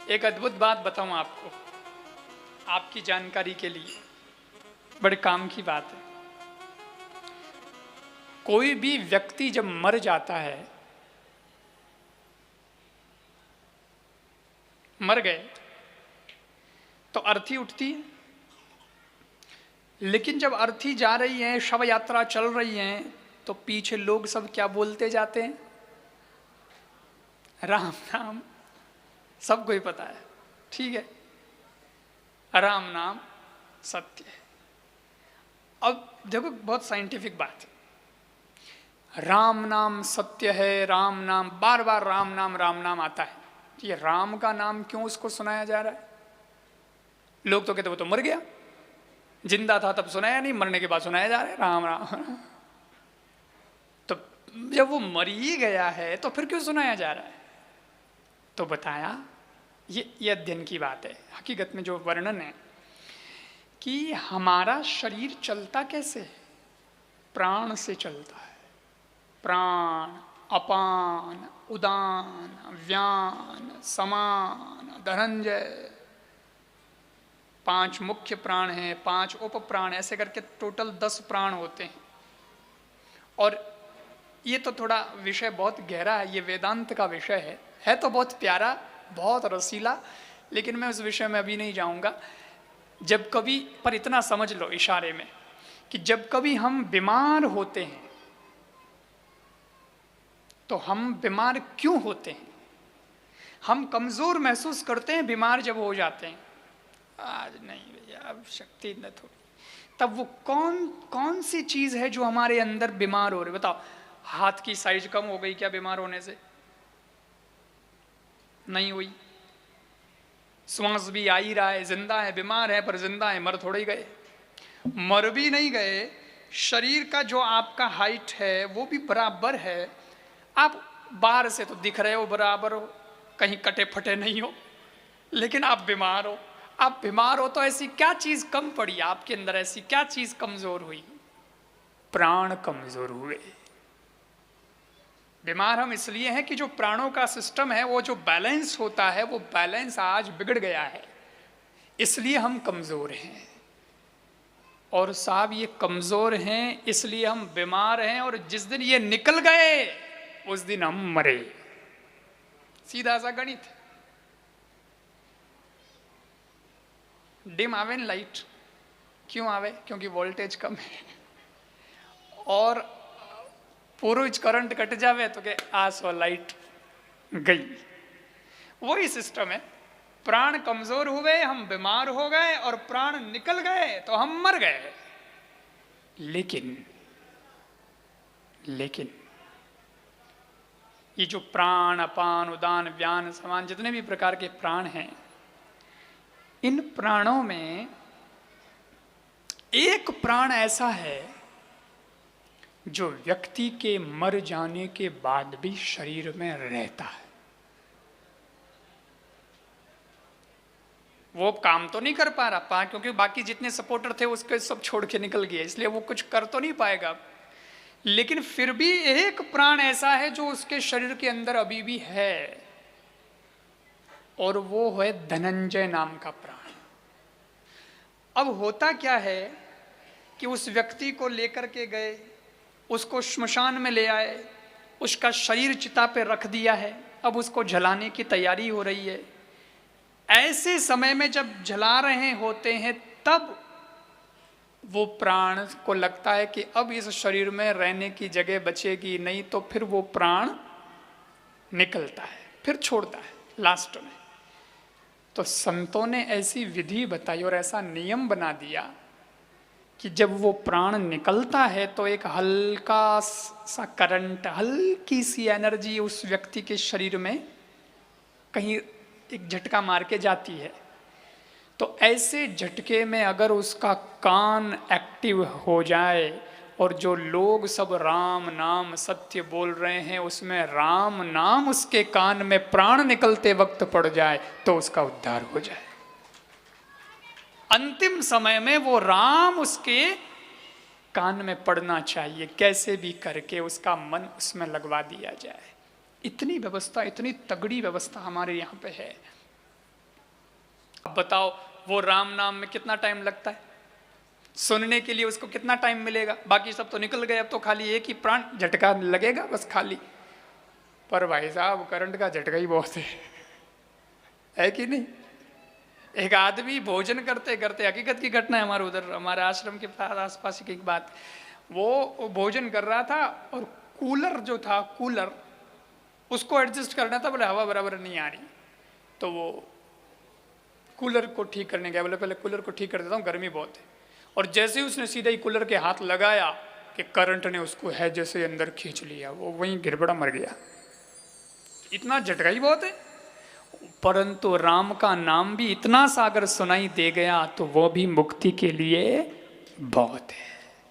एक अद्भुत बात बताऊं आपको, आपकी जानकारी के लिए, बड़े काम की बात है। कोई भी व्यक्ति जब मर जाता है, मर गए तो अर्थी उठती है, लेकिन जब अर्थी जा रही है, शव यात्रा चल रही है, तो पीछे लोग सब क्या बोलते जाते हैं? राम नाम। सबको ही पता है, ठीक है, राम नाम सत्य है। अब देखो, बहुत साइंटिफिक बात है। राम नाम सत्य है, राम नाम, बार बार राम नाम आता है। ये राम का नाम क्यों उसको सुनाया जा रहा है? लोग तो कहते वो तो मर गया, जिंदा था तब सुनाया नहीं, मरने के बाद सुनाया जा रहा है राम राम। तो जब वो मर ही गया है तो फिर क्यों सुनाया जा रहा है? तो बताया, ये अध्ययन की बात है। हकीकत में जो वर्णन है कि हमारा शरीर चलता कैसे है? प्राण से चलता है। प्राण, अपान, उदान, व्यान, समान, धनंजय, 5 मुख्य प्राण हैं, 5 उप प्राण, ऐसे करके टोटल 10 प्राण होते हैं। और ये तो थोड़ा विषय बहुत गहरा है, ये वेदांत का विषय है तो बहुत प्यारा, बहुत रसीला, लेकिन मैं उस विषय में अभी नहीं जाऊंगा। जब कभी, पर इतना समझ लो इशारे में, कि जब कभी हम बीमार होते हैं तो हम बीमार क्यों होते हैं? हम कमजोर महसूस करते हैं बीमार जब हो जाते हैं, आज नहीं भैया अब शक्ति न थोड़ी, तब वो कौन सी चीज है जो हमारे अंदर बीमार हो रही? बताओ, हाथ की साइज कम हो गई क्या बीमार होने से? नहीं हुई। श्वास भी आ ही रहा है, जिंदा है, बीमार है पर जिंदा है, मर थोड़े ही गए। मर भी नहीं गए, शरीर का जो आपका हाइट है वो भी बराबर है, आप बाहर से तो दिख रहे हो बराबर हो, कहीं कटे फटे नहीं हो, लेकिन आप बीमार हो। आप बीमार हो तो ऐसी क्या चीज कम पड़ी आपके अंदर? ऐसी क्या चीज कमजोर हुई? प्राण कमजोर हुए। बीमार हम इसलिए हैं कि जो प्राणों का सिस्टम है, वो जो बैलेंस होता है, वो बैलेंस आज बिगड़ गया है, इसलिए हम कमजोर हैं। और साहब ये कमजोर हैं इसलिए हम बीमार हैं, और जिस दिन ये निकल गए उस दिन हम मरे। सीधा सा गणित। डिम आवे लाइट, क्यों आवे? क्योंकि वोल्टेज कम है। और पूर्व करंट कट जावे तो के आसो लाइट गई। वही सिस्टम है। प्राण कमजोर हुए, हम बीमार हो गए, और प्राण निकल गए तो हम मर गए। लेकिन ये जो प्राण, अपान, उदान, व्यान, समान, जितने भी प्रकार के प्राण हैं, इन प्राणों में एक प्राण ऐसा है जो व्यक्ति के मर जाने के बाद भी शरीर में रहता है। वो काम तो नहीं कर पा रहा, क्योंकि बाकी जितने सपोर्टर थे उसके सब छोड़ के निकल गए, इसलिए वो कुछ कर तो नहीं पाएगा। लेकिन फिर भी एक प्राण ऐसा है जो उसके शरीर के अंदर अभी भी है, और वो है धनंजय नाम का प्राण। अब होता क्या है कि उस व्यक्ति को लेकर के गए, उसको श्मशान में ले आए, उसका शरीर चिता पे रख दिया है, अब उसको जलाने की तैयारी हो रही है। ऐसे समय में जब जला रहे होते हैं, तब वो प्राण को लगता है कि अब इस शरीर में रहने की जगह बचेगी नहीं, तो फिर वो प्राण निकलता है, फिर छोड़ता है लास्ट में। तो संतों ने ऐसी विधि बताई और ऐसा नियम बना दिया कि जब वो प्राण निकलता है तो एक हल्का सा करंट, हल्की सी एनर्जी उस व्यक्ति के शरीर में कहीं एक झटका मार के जाती है। तो ऐसे झटके में अगर उसका कान एक्टिव हो जाए, और जो लोग सब राम नाम सत्य बोल रहे हैं उसमें राम नाम उसके कान में प्राण निकलते वक्त पड़ जाए, तो उसका उद्धार हो जाए। अंतिम समय में वो राम उसके कान में पड़ना चाहिए, कैसे भी करके उसका मन उसमें लगवा दिया जाए। इतनी व्यवस्था, इतनी तगड़ी व्यवस्था हमारे यहाँ पे है। अब बताओ वो राम नाम में कितना टाइम लगता है, सुनने के लिए उसको कितना टाइम मिलेगा? बाकी सब तो निकल गए, अब तो खाली एक ही प्राण झटका लगेगा बस खाली। पर भाई साहब करंट का झटका ही बहुत है कि नहीं? एक आदमी भोजन करते करते, हकीकत की घटना है हमारे उधर, हमारे आश्रम के पास आसपास की एक बात, वो भोजन कर रहा था और कूलर जो था, कूलर उसको एडजस्ट करना था, बोले हवा बराबर नहीं आ रही, तो वो कूलर को ठीक करने गया, बोले पहले कूलर को ठीक कर देता हूँ, गर्मी बहुत है। और जैसे ही उसने सीधा ही कूलर के हाथ लगाया कि करंट ने उसको है जैसे अंदर खींच लिया, वो वहीं गिरबड़ा मर गया। इतना झटका ही बहुत है। परंतु राम का नाम भी इतना सा अगर सुनाई दे गया तो वो भी मुक्ति के लिए बहुत है।